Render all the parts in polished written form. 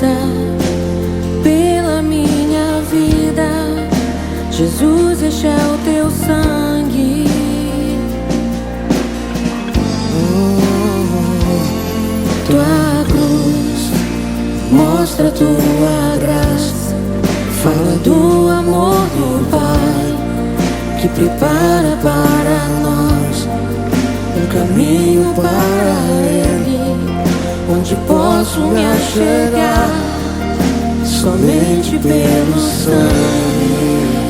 passa pela minha vida. Jesus, este é o teu sangue. Tua cruz mostra tua graça, fala do amor do Pai, que prepara para nós um caminho para Ele, onde posso me achegar somente pelo sangue.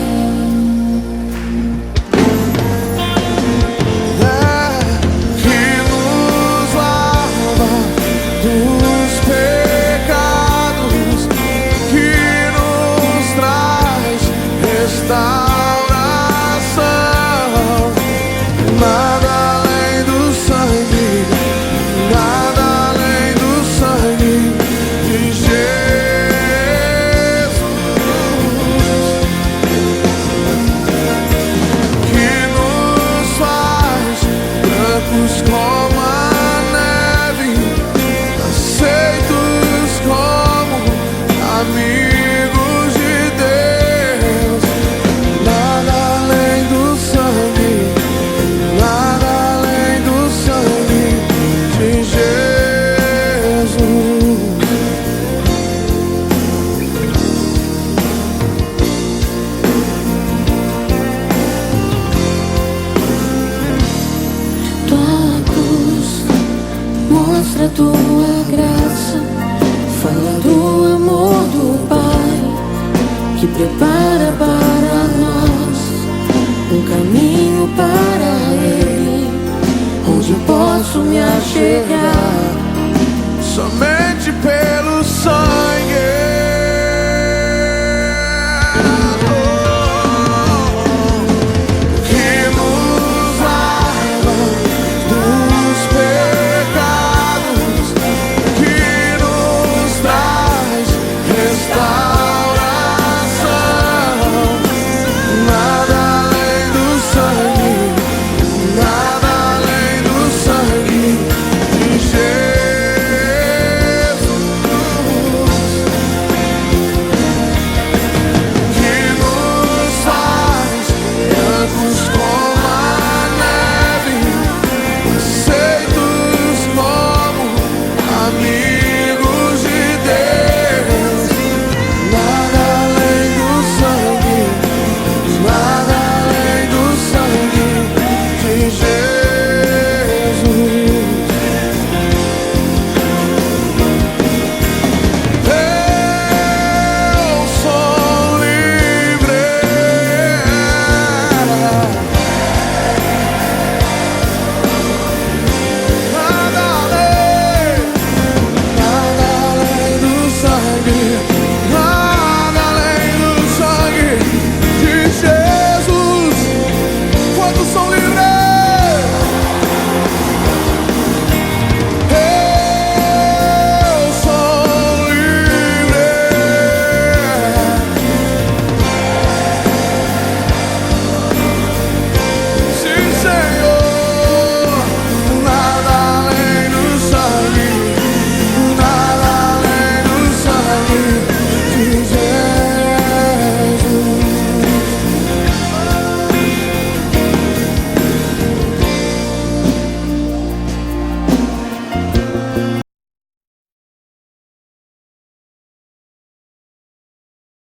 Como a neve, aceitos como amigos de Deus. Nada além do sangue, nada além do sangue de Jesus. Mostra tua graça, fala do amor do Pai, que prepara para nós um caminho para Ele, onde posso me achegar Somente